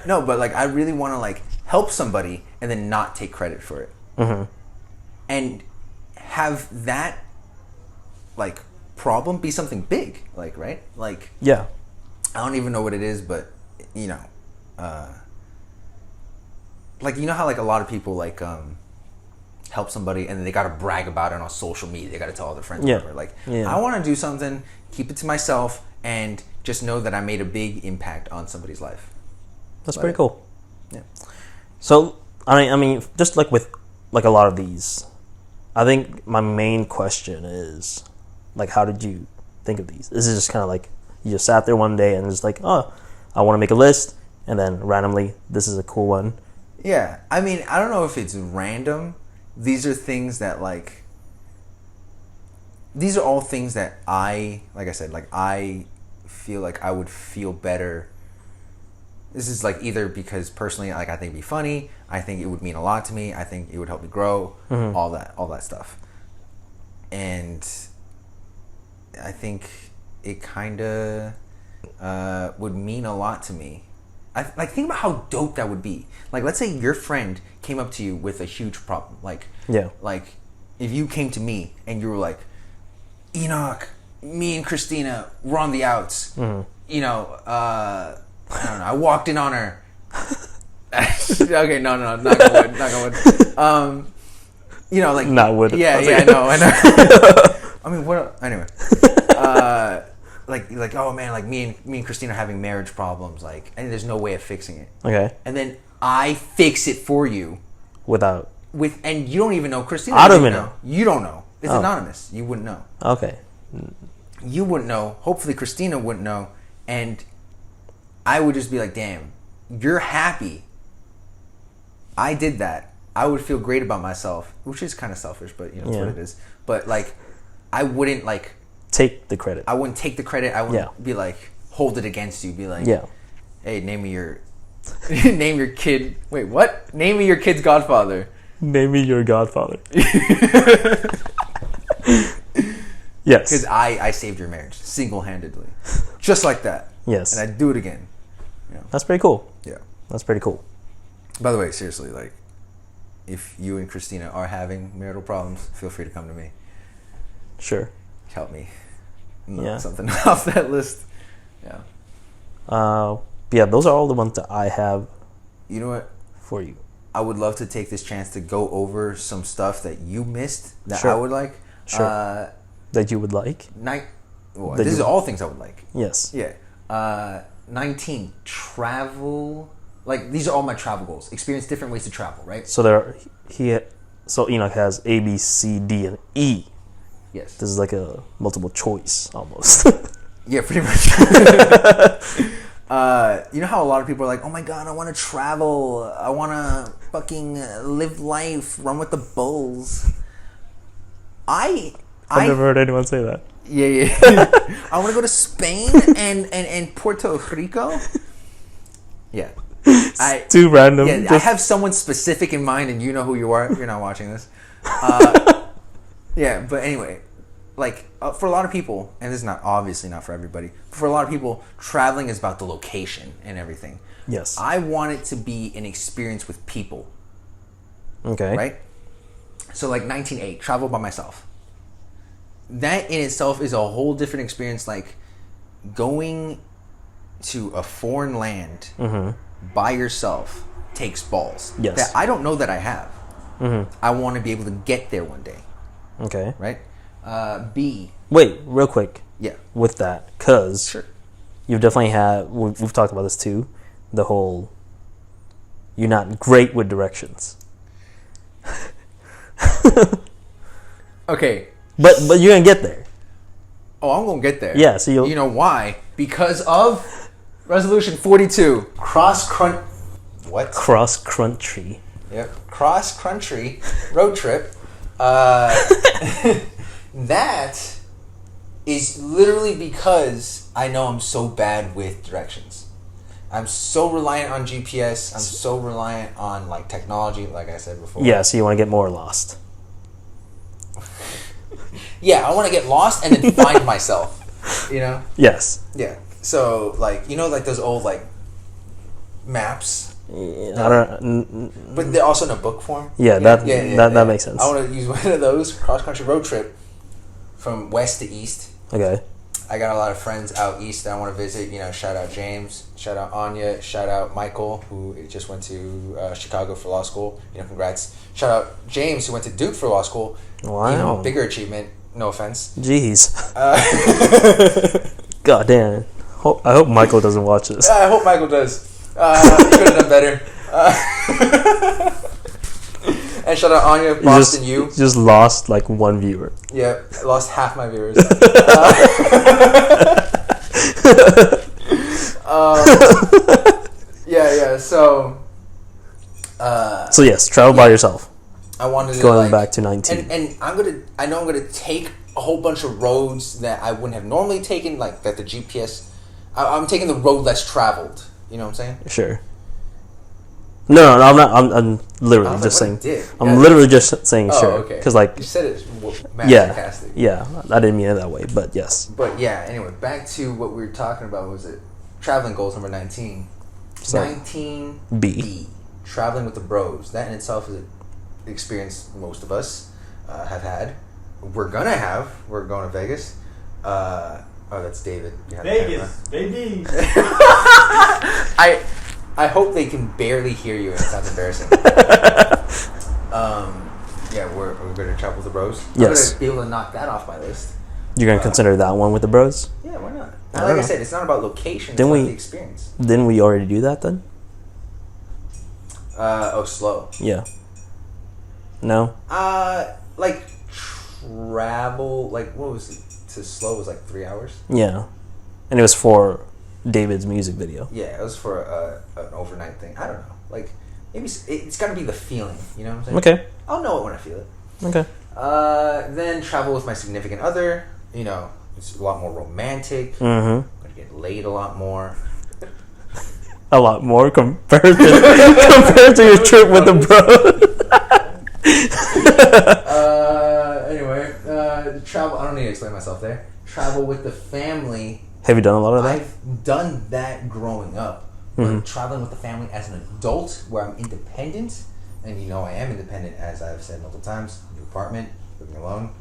No, but like I really want to like help somebody and then not take credit for it, and have that like problem be something big, like right, like I don't even know what it is, but like how like a lot of people like help somebody and then they gotta brag about it on social media. They gotta tell all their friends. Whatever. Like I want to do something, keep it to myself, and just know that I made a big impact on somebody's life. That's pretty cool. Yeah. So I mean, just like with like a lot of these, I think my main question is like, how did you think of these? This is just kind of like you just sat there one day and just like, oh, I want to make a list, and then randomly, this is a cool one. Yeah, I mean, I don't know if it's random. These are things that like. These are all things that I said, like I feel like I would feel better. This is like either because personally, like I think it'd be funny. I think it would mean a lot to me. I think it would help me grow. All that stuff, and I think it kind of would mean a lot to me like think about how dope that would be. Like, let's say your friend came up to you with a huge problem. Like, like if you came to me and you were like, Enoch, me and Christina, we're on the outs. Mm-hmm. You know, I don't know. I walked in on her. Okay, no, not gonna wood. You know, like not wood. Yeah, I know. I mean, what? Anyway, like, oh man, like me and Christina are having marriage problems. Like, and there's no way of fixing it. Okay. And then I fix it for you and you don't even know Christina. I don't even know. You don't know. It's anonymous. You wouldn't know. Okay. You wouldn't know. Hopefully, Christina wouldn't know, and I would just be like, damn, you're happy. I did that. I would feel great about myself, which is kind of selfish, but you know, that's what it is. But like, I wouldn't like take the credit. I wouldn't take the credit. I wouldn't be like hold it against you. Be like, hey, name me your kid. Wait, what? Name me your kid's godfather. Name me your godfather. Yes. Because I saved your marriage single-handedly, just like that. Yes. And I'd do it again. You know? That's pretty cool. Yeah. That's pretty cool. By the way, seriously, like, if you and Christina are having marital problems, feel free to come to me. Sure. Help me. Something off that list. Yeah. Yeah, those are all the ones that I have. You know what? For you. I would love to take this chance to go over some stuff that you missed that Sure. I would like. Sure. That you would like? This is all things I would like. Yes. Yeah. 19, travel. Like, these are all my travel goals. Experience different ways to travel, right? So Enoch has A, B, C, D, and E. Yes. This is like a multiple choice almost. Yeah, pretty much. You know how a lot of people are like, oh my god, I want to travel. I want to fucking live life, run with the bulls. I've never heard anyone say that. Yeah. I want to go to Spain and Puerto Rico. Yeah. Too random. Yeah, I have someone specific in mind, and you know who you are if you're not watching this. Yeah, but anyway, like for a lot of people, and this is obviously not for everybody, but for a lot of people, traveling is about the location and everything. Yes. I want it to be an experience with people. Okay. Right? So like 19.8, travel by myself. That in itself is a whole different experience, like going to a foreign land by yourself takes balls. Yes. That I don't know that I have. I want to be able to get there one day. Okay. Right? B. Wait, real quick. Yeah. With that, because Sure. you've definitely had, we've talked about this too, the whole, you're not great with directions. Okay. But you're going to get there. Oh, I'm going to get there. Yeah, so you know why? Because of Resolution 42. Cross-country. Yep. Cross-country road trip. That is literally because I know I'm so bad with directions. I'm so reliant on GPS. I'm so reliant on like technology, like I said before. Yeah, so you want to get more lost. Yeah, I want to get lost and then find myself. You know? Yes. Yeah. So like, you know, like those old like maps. But they're also in a book form. Yeah, that makes sense. I want to use one of those cross-country road trip from west to east. Okay. I got a lot of friends out east that I want to visit. You know, shout out James, shout out Anya, shout out Michael, who just went to Chicago for law school. You know, congrats. Shout out James, who went to Duke for law school. Wow. You know, bigger achievement. No offense. Jeez. God damn. I hope Michael doesn't watch this. I hope Michael does. He could have done better. And shout out Anya, Boston U. Just lost like one viewer. Yeah, I lost half my viewers. Yeah. So yes, travel by yourself. I wanted to going back to 19, and I know I'm gonna take a whole bunch of roads that I wouldn't have normally taken, like that the GPS. I'm taking the road less traveled. You know what I'm saying? Sure. No, I'm not. I'm literally just saying. I'm literally just saying sure. Okay. Because like you said it. Sarcastic. Yeah. I didn't mean it that way, but yes. But yeah. Anyway, back to what we were talking about. Was it traveling goals number 19? So, 19 B. Traveling with the bros. That in itself is an experience most of us have had. We're going to Vegas. That's David. Vegas, baby. I hope they can barely hear you and it sounds embarrassing. Yeah, we're going to travel with the bros. Yes. I'm going to be able to knock that off my list. You're going to consider that one with the bros? Yeah, why not? I Like don't I know. said, it's not about location, it's Didn't about we- the experience. Didn't we already do that then? Slow. Yeah. No? Like travel, like what was it? To slow was like 3 hours? Yeah. And it was for David's music video. Yeah, it was for an overnight thing. I don't know. Like, maybe it's got to be the feeling, you know what I'm saying? Okay. I'll know it when I feel it. Okay. Then travel with my significant other, you know, it's a lot more romantic. Mm-hmm. I'm going to get laid a lot more. A lot more compared to your trip with the bro. Anyway, travel, I don't need to explain myself there. Travel with the family. Have you done a lot of that? I've done that growing up. But traveling with the family as an adult where I'm independent, and you know I am independent as I've said multiple times, new apartment, living alone.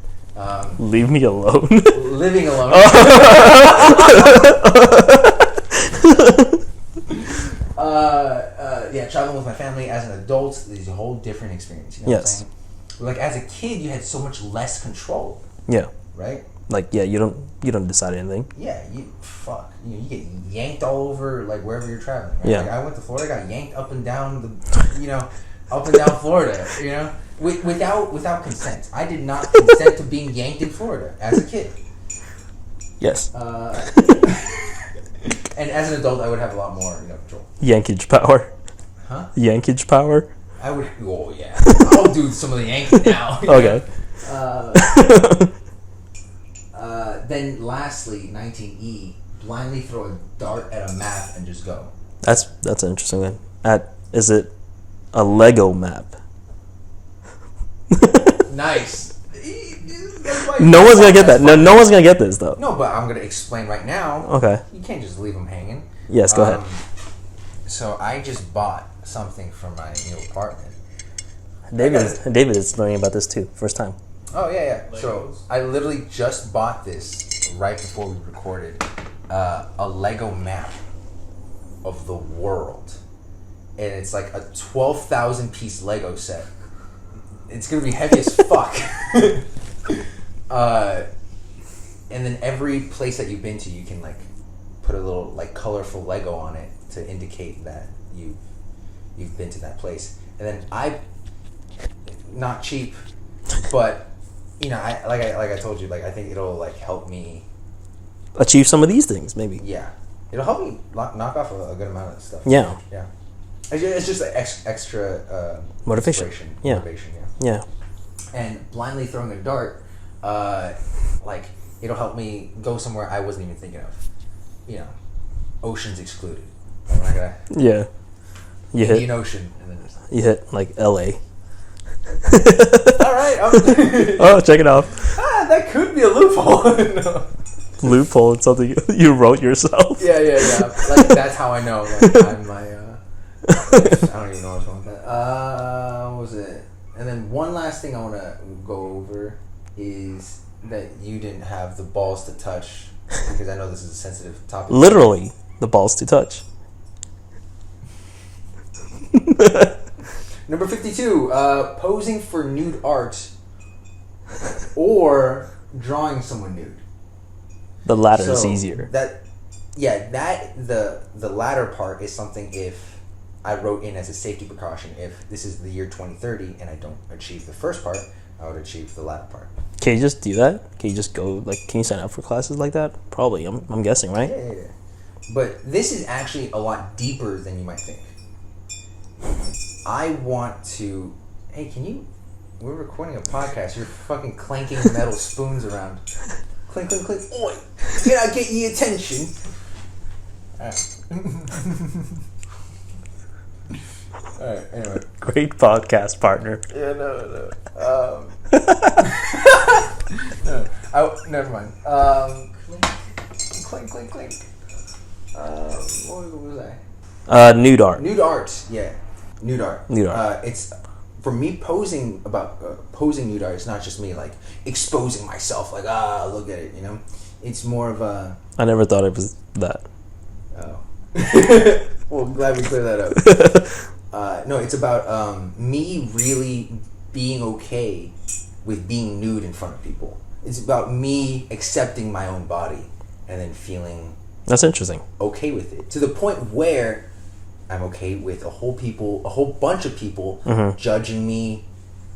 Leave me alone. Living alone. Yeah, traveling with my family as an adult is a whole different experience. You know Yes. what I'm saying? Like as a kid, you had so much less control, Yeah. right? Like, yeah, you don't decide anything. Yeah, you get yanked all over like wherever you're traveling. Right? Yeah. Like I went to Florida, got yanked up and down the, up and down Florida. You know, without consent. I did not consent to being yanked in Florida as a kid. Yes. And as an adult, I would have a lot more control. Yankage power. Huh? Yankage power. I would. Oh yeah, I'll do some of the yanking now. Okay. Then lastly, 19E, blindly throw a dart at a map and just go. That's an interesting one. Is it a Lego map? Nice. No one's gonna get that. No one's gonna get this though. No, but I'm gonna explain right now. Okay. You can't just leave them hanging. Yes, go ahead. So I just bought something for my new apartment. David is learning about this too. First time. Oh yeah. So Legos? I literally just bought this right before we recorded. A Lego map of the world, and it's like a 12,000 piece Lego set. It's gonna be heavy as fuck. And then every place that you've been to, you can like put a little like colorful Lego on it to indicate that you've been to that place. And then not cheap, but I told you, like I think it'll like help me Achieve some of these things, maybe. Yeah, it'll help me knock off a good amount of stuff. Yeah. Yeah. It's just like extra Motivation. inspiration. Yeah. Motivation. Yeah. And blindly throwing a dart, like it'll help me go somewhere I wasn't even thinking of. Oceans excluded. I'm not gonna Yeah. You hit. Indian Ocean, and then just, You hit like L.A. all right. Oh, check it out. That could be a loophole. No. Loophole. It's something you wrote yourself. Yeah. Like that's how I know. Like I'm my. I don't even know what's wrong with that. What was it? And then one last thing I want to go over is that you didn't have the balls to touch, because I know this is a sensitive topic. Literally, the balls to touch. Number 52, posing for nude art or drawing someone nude. The latter is So easier. The latter part is something if I wrote in as a safety precaution, if this is the year 2030 and I don't achieve the first part, I would achieve the latter part. Can you just do that? Can you just go, like, can you sign up for classes like that? Probably, I'm guessing, right? Yeah. But this is actually a lot deeper than you might think. I want to... Hey, we're recording a podcast. You're fucking clanking metal spoons around. Clink, clink, clink. Oi! Can I get your attention? Alright, anyway. Great podcast partner. Yeah, no. Never mind. Clink, clink, clink. What was I? Nude art. Nude art, yeah. Nude art. Nude art. It's for me posing nude art. It's not just me like exposing myself, like look at it. You know, it's more of a. I never thought it was that. Oh, well, glad we cleared that up. No, it's about me really being okay with being nude in front of people. It's about me accepting my own body and then feeling. That's interesting. Okay with it to the point where I'm okay with a whole bunch of people judging me.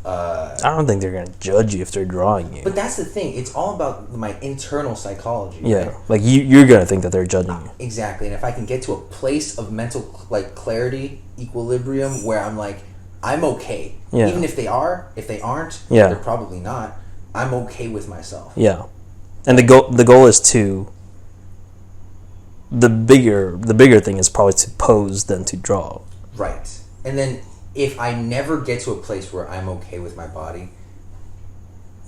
I don't think they're gonna judge you if they're drawing you. But that's the thing. It's all about my internal psychology. Yeah, right? like you're gonna think that they're judging you. Exactly. And if I can get to a place of mental like clarity, equilibrium, where I'm like, I'm okay. Yeah. Even if they are, if they aren't, Yeah. they're probably not. I'm okay with myself. Yeah, and the goal is to. The bigger thing is probably to pose than to draw. Right. And then if I never get to a place where I'm okay with my body,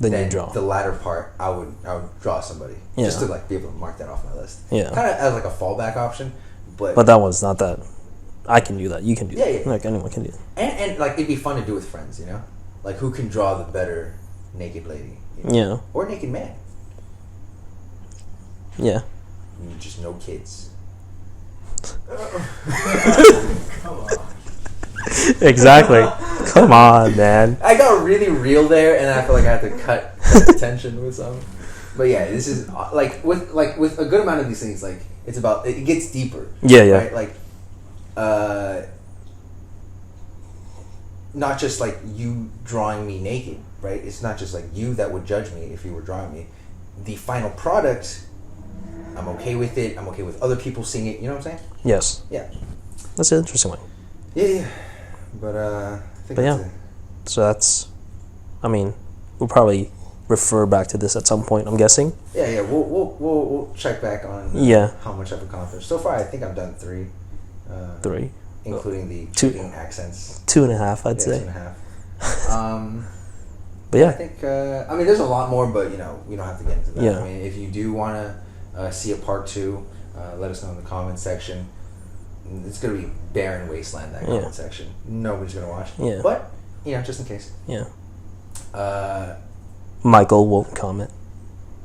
Then then you draw. the latter part, I would draw somebody just to like be able to mark that off my list. Yeah. Kind of as like a fallback option, but But that one's not that. I can do that. You can do that. Yeah. Like anyone can do it. and like it'd be fun to do with friends, you know, like who can draw the better naked lady, you know? Yeah. or naked man. Yeah. Just no kids. Come on. Exactly. Come on, man. I got really real there, and I feel like I had to cut the tension with some. But yeah, this is like with a good amount of these things, like it's about it gets deeper. Yeah, yeah. Right? Like, not just like you drawing me naked, right? It's not just like you that would judge me if you were drawing me. The final product, I'm okay with it. I'm okay with other people seeing it. You know what I'm saying? Yes. Yeah. That's an interesting one. Yeah. But I think But that's yeah. it. So that's. I mean, we'll probably refer back to this at some point. I'm guessing. Yeah. We'll check back on how much I've accomplished so far. I think I've done 3. 3, including the 2 trading accents. 2.5, I'd say. 2.5. But yeah. I think. I mean, there's a lot more, but you know, we don't have to get into that. Yeah. I mean, if you do want to see a part 2, let us know in the comment section. It's gonna be barren wasteland, that comment section. Nobody's gonna watch. Yeah. But just in case. Yeah. Uh, Michael won't comment.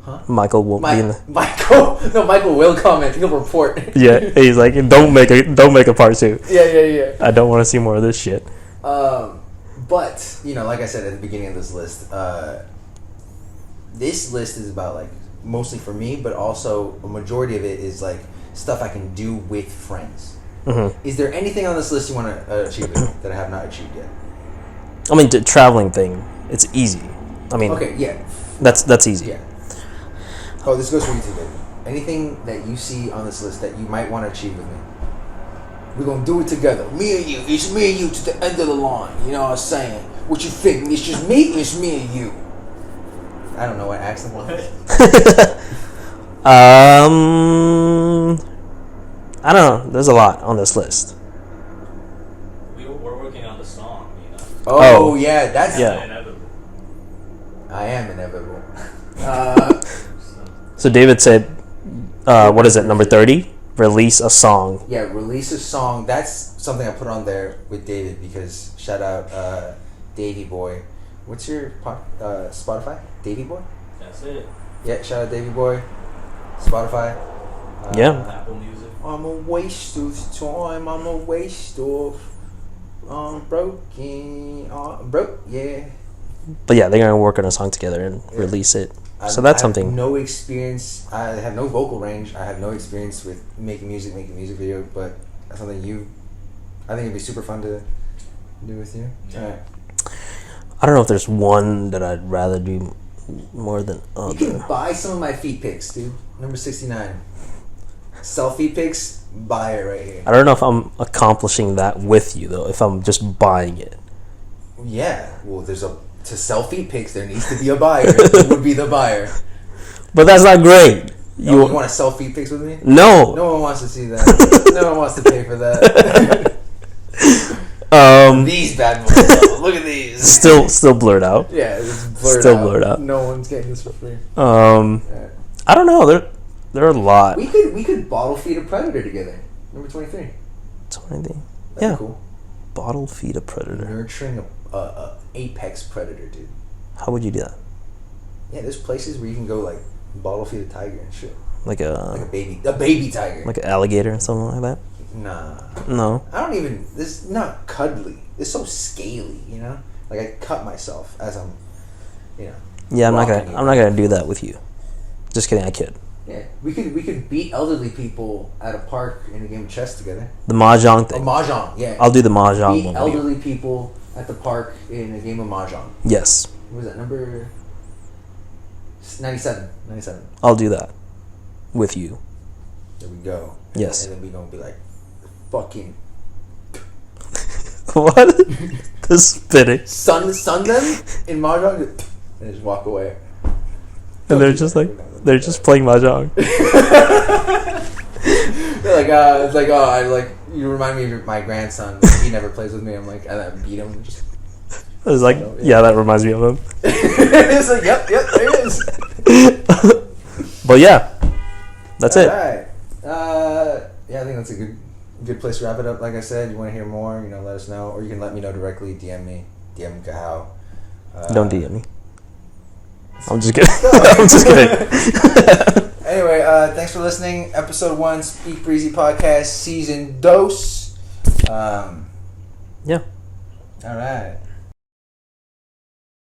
Huh? Michael won't be in the. Michael will comment. He'll report. Yeah, he's like, don't make a part 2. Yeah. I don't want to see more of this shit. But like I said at the beginning of this list, this list is about like mostly for me, but also a majority of it is like stuff I can do with friends. Mm-hmm. Is there anything on this list you want to achieve that I have not achieved yet? I mean, the traveling thing, it's easy. I mean, Okay, yeah. that's easy. Yeah. Oh, this goes for you too, baby. Anything that you see on this list that you might want to achieve with me? We're going to do it together. Me and you. It's me and you to the end of the line. You know what I'm saying? What you think? It's just me? It's me and you. I don't know what accent was. I don't know. There's a lot on this list. We're working on the song, you know. Oh, yeah. That's... Yeah. Inevitable. I am inevitable. So David said, what is it, number 30? Release a song. Yeah, release a song. That's something I put on there with David because shout out Davey Boy. What's your Spotify? Davey Boy? That's it. Yeah, shout out Davey Boy. Spotify. Yeah. Apple Music. I'm a waste of time. I'm a waste of. I'm broken. Broke. Yeah. But yeah, they're going to work on a song together and release it. So that's something. I have no experience. I have no vocal range. I have no experience with making music video. But that's something I think it'd be super fun to do with you. Yeah. All right. I don't know if there's one that I'd rather do more than other. You can buy some of my feet pics, dude. Number 69. Sell feet pics. Buy it right here. I don't know if I'm accomplishing that with you though. If I'm just buying it. Yeah. Well, to sell feet pics, there needs to be a buyer. Who would be the buyer? But that's not great. You want to sell feet pics with me? No. No one wants to see that. No one wants to pay for that. These bad boys. Though. Look at these. Still blurred out. Yeah, it's blurred Still out. blurred out. No one's getting this for free. I don't know. There are a lot. We could bottle feed a predator together. Number 23. So anything. That'd Yeah. be cool. Bottle feed a predator. Nurturing a apex predator, dude. How would you do that? Yeah, there's places where you can go like bottle feed a tiger and shit. Like Like a a baby tiger. like an alligator or something like that? Nah. No. I don't even. This is not cuddly. It's so scaly, you know. Like I cut myself as I'm, you know. Yeah, I'm not walking gonna do that with you. Just kidding, I kid. Yeah, we could beat elderly people at a park in a game of chess together. The mahjong A thing. mahjong, yeah. I'll do the mahjong Beat one with you. elderly people at the park in a game of mahjong. Yes, What was that number? 97. 97. I'll do that with you. There we go. Yes. And then we gonna be like, fucking What? The spitting. sun them in mahjong and just walk away. And they're just playing mahjong. They're like, it's like, I like you remind me of my grandson. He never plays with me. I'm like, I beat him. Just I was like, yeah, that reminds me of him. it's like, yep, there it is. But yeah, that's it. All right. Yeah, I think that's a good place to wrap it up. Like I said, you want to hear more, let us know, or you can let me know directly. DM me, DM Kahau. Don't DM me. I'm just kidding. I'm just kidding. Anyway, thanks for listening. Episode 1, Speak Breezy Podcast, Season 2. Yeah. All right.